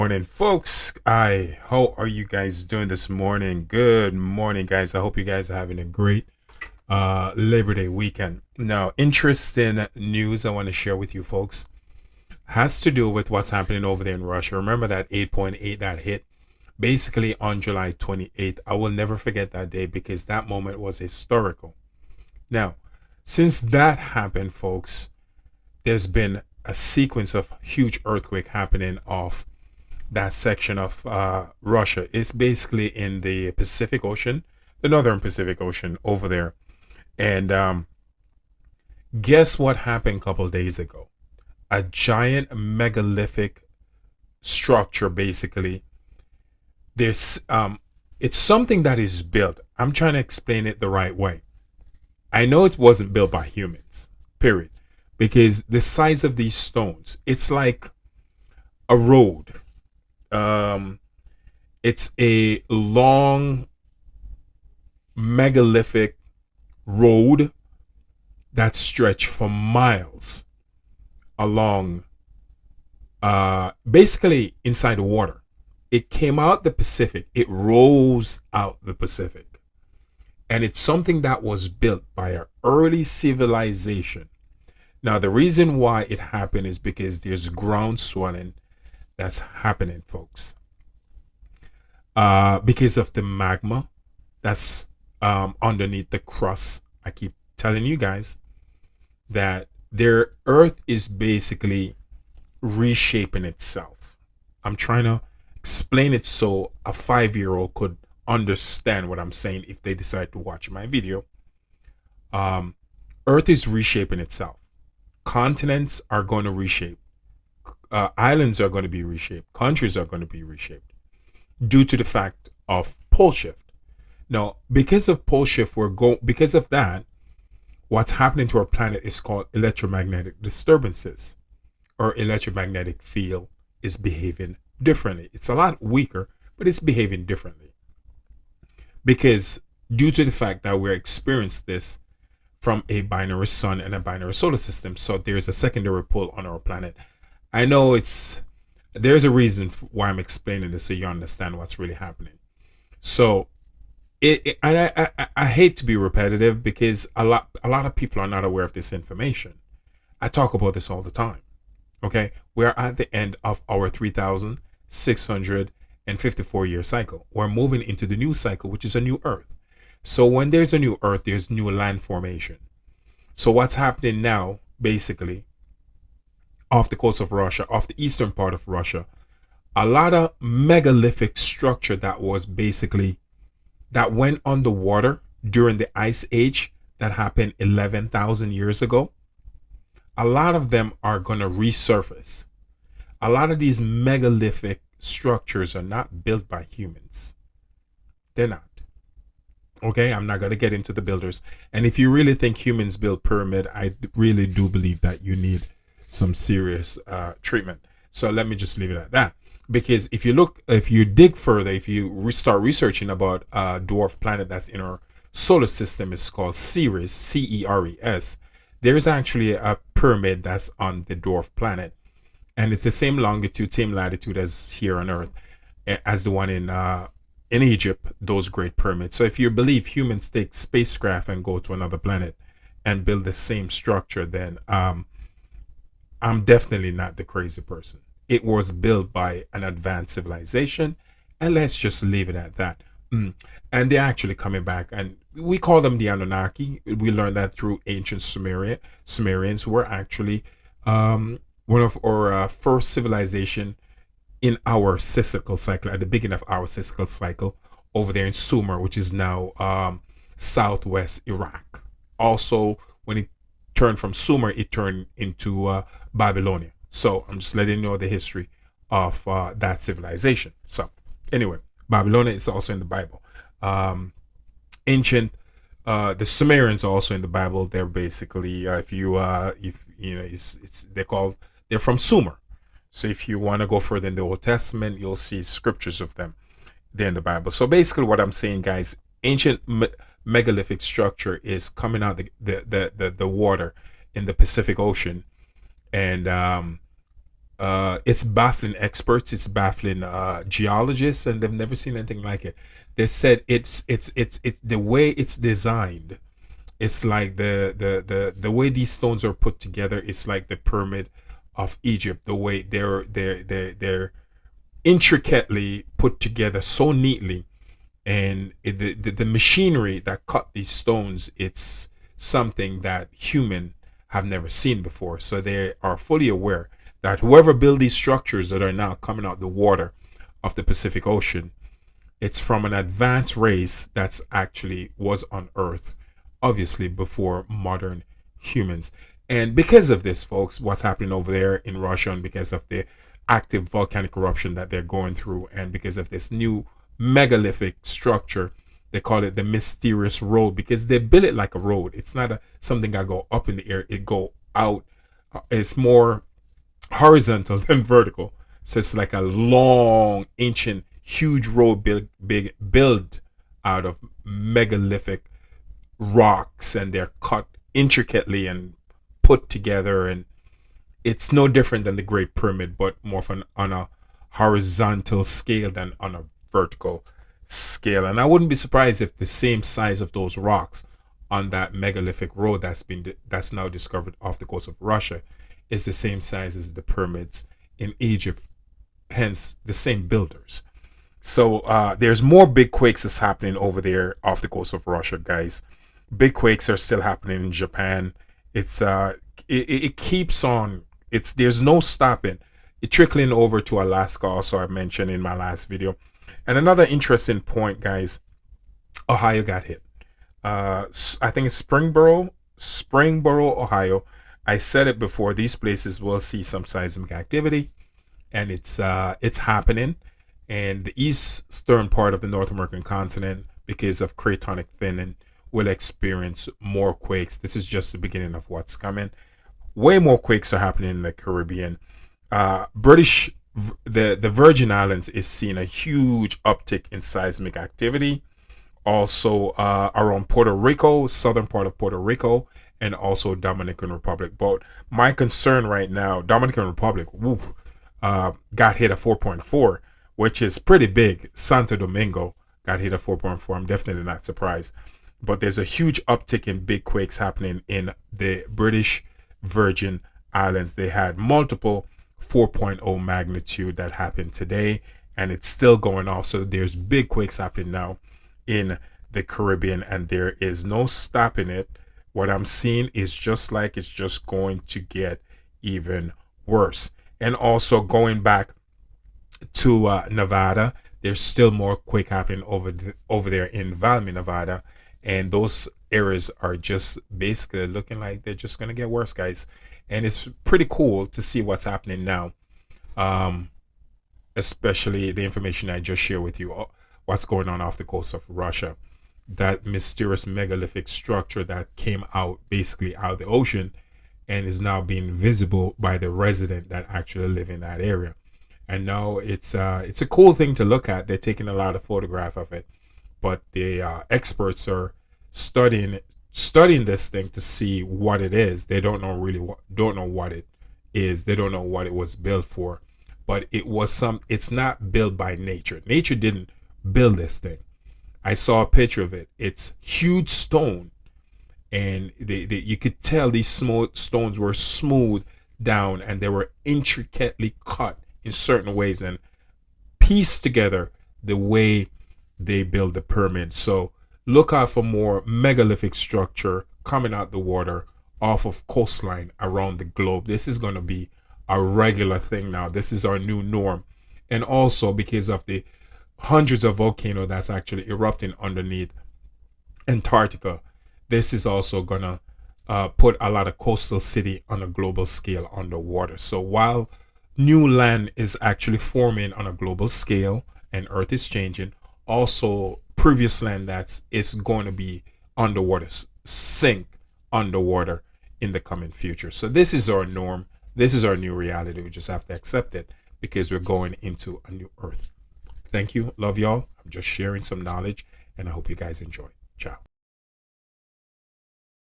Morning, folks. How are you guys doing this morning? Good morning, guys. I hope you guys are having a great Labor Day weekend. Now, interesting news I want to share with you folks has to do with what's happening over there in Russia. Remember that 8.8 that hit basically on July 28th. I will never forget that day because that moment was historical. Now, since that happened, folks, there's been a sequence of huge earthquake happening off that section of Russia. It's basically in the Pacific Ocean, the northern Pacific Ocean over there. And guess what happened a couple days ago? A giant megalithic structure, basically. There's it's something that is built. I'm trying to explain it the right way. I know it wasn't built by humans, period. Because the size of these stones, it's like a road. Um, it's a long megalithic road that stretched for miles along, basically inside the water. It came out the Pacific. It rose out the Pacific. And it's something that was built by an early civilization. Now, the reason why it happened is because there's ground swelling that's happening, folks. Because of the magma that's underneath the crust. I keep telling you guys that their Earth is basically reshaping itself. I'm trying to explain it so a 5-year old could understand what I'm saying if they decide to watch my video. Um, Earth is reshaping itself. Continents are going to reshape. Islands are going to be reshaped. Countries are going to be reshaped due to the fact of pole shift. Now, because of pole shift, because of that, what's happening to our planet is called electromagnetic disturbances, or electromagnetic field is behaving differently. It's a lot weaker, but it's behaving differently because due to the fact that we're experiencing this from a binary sun and a binary solar system, so there's a secondary pull on our planet. I know there's a reason why I'm explaining this so you understand what's really happening. So I hate to be repetitive because a lot of people are not aware of this information. I talk about this all the time. Okay, we're at the end of our 3,654 year cycle. We're moving into the new cycle, which is a new Earth. So when there's a new Earth, there's new land formation. So what's happening now, basically, off the coast of Russia, off the eastern part of Russia, a lot of megalithic structure that went underwater during the ice age that happened 11,000 years ago. A lot of them are going to resurface. A lot of these megalithic structures are not built by humans. They're not. Okay, I'm not going to get into the builders. And if you really think humans build pyramid, I really do believe that you need some serious treatment. So let me just leave it at that. Because if you dig further, if you start researching about a dwarf planet that's in our solar system, it's called Ceres, Ceres. There is actually a pyramid that's on the dwarf planet, and it's the same longitude, same latitude as here on Earth, as the one in Egypt, those great pyramids. So if you believe humans take spacecraft and go to another planet and build the same structure, then I'm definitely not the crazy person. It was built by an advanced civilization, and let's just leave it at that. And they're actually coming back, and we call them the Anunnaki. We learned that through ancient Sumerians, who were actually one of our first civilization in our cyclical cycle, at the beginning of our cyclical cycle, over there in Sumer, which is now southwest Iraq. Also, when it turned from Sumer, it turned into Babylonia. So I'm just letting you know the history of that civilization. So anyway, Babylonia is also in the Bible. Ancient, the Sumerians are also in the Bible. They're basically, if you know, they're from Sumer. So if you want to go further in the Old Testament, you'll see scriptures of them there in the Bible. So basically, what I'm saying, guys, ancient megalithic structure is coming out the water in the Pacific Ocean, and It's baffling experts, it's baffling geologists, and they've never seen anything like it. They said it's the way it's designed. It's like the way these stones are put together. It's like the pyramid of Egypt. The way they're intricately put together so neatly, and the machinery that cut these stones, it's something that human have never seen before. So they are fully aware that whoever built these structures that are now coming out the water of the Pacific Ocean, it's from an advanced race that's actually was on Earth, obviously before modern humans. And because of this, folks, what's happening over there in Russia, and because of the active volcanic eruption that they're going through, and because of this new megalithic structure, they call it the mysterious road, because they build it like a road. It's not something that go up in the air, it go out. It's more horizontal than vertical. So it's like a long, ancient, huge road built out of megalithic rocks, and they're cut intricately and put together. And it's no different than the Great Pyramid, but more on a horizontal scale than on a vertical scale. And I wouldn't be surprised if the same size of those rocks on that megalithic road that's now discovered off the coast of Russia is the same size as the pyramids in Egypt, hence the same builders. So there's more big quakes that's happening over there off the coast of Russia, guys. Big quakes are still happening in Japan. It keeps on. There's no stopping. It trickling over to Alaska, also I mentioned in my last video. And another interesting point, guys, Ohio got hit. I think it's Springboro, Ohio. I said it before. These places will see some seismic activity, and it's happening. And the eastern part of the North American continent, because of cratonic thinning, will experience more quakes. This is just the beginning of what's coming. Way more quakes are happening in the Caribbean. The Virgin Islands is seeing a huge uptick in seismic activity. Also around Puerto Rico, southern part of Puerto Rico, and also Dominican Republic. But my concern right now, Dominican Republic, got hit at 4.4, which is pretty big. Santo Domingo got hit at 4.4. I'm definitely not surprised. But there's a huge uptick in big quakes happening in the British Virgin Islands. They had multiple 4.0 magnitude that happened today, and it's still going off. So there's big quakes happening now in the Caribbean, and there is no stopping it. What I'm seeing is just like it's just going to get even worse. And also going back to Nevada, there's still more quake happening over there in Valmy, Nevada, and those areas are just basically looking like they're just going to get worse, guys. And it's pretty cool to see what's happening now, especially the information I just shared with you, what's going on off the coast of Russia. That mysterious megalithic structure that came out basically out of the ocean and is now being visible by the resident that actually live in that area. And now it's a cool thing to look at. They're taking a lot of photograph of it, but the experts are studying this thing to see what it is. They don't know what it is. They don't know what it was built for, but it's not built by nature. Nature didn't build this thing. I saw a picture of it. It's huge stone, and you could tell these stones were smooth down, and they were intricately cut in certain ways and pieced together the way they build the pyramid. So look out for more megalithic structure coming out the water off of coastline around the globe. This is going to be a regular thing now. This is our new norm. And also because of the hundreds of volcanoes that's actually erupting underneath Antarctica, this is also going to put a lot of coastal city on a global scale underwater. So while new land is actually forming on a global scale and Earth is changing, also previous land is going to be underwater, sink underwater in the coming future. So this is our norm. This is our new reality. We just have to accept it because we're going into a new Earth. Thank you. Love y'all. I'm just sharing some knowledge, and I hope you guys enjoy. Ciao.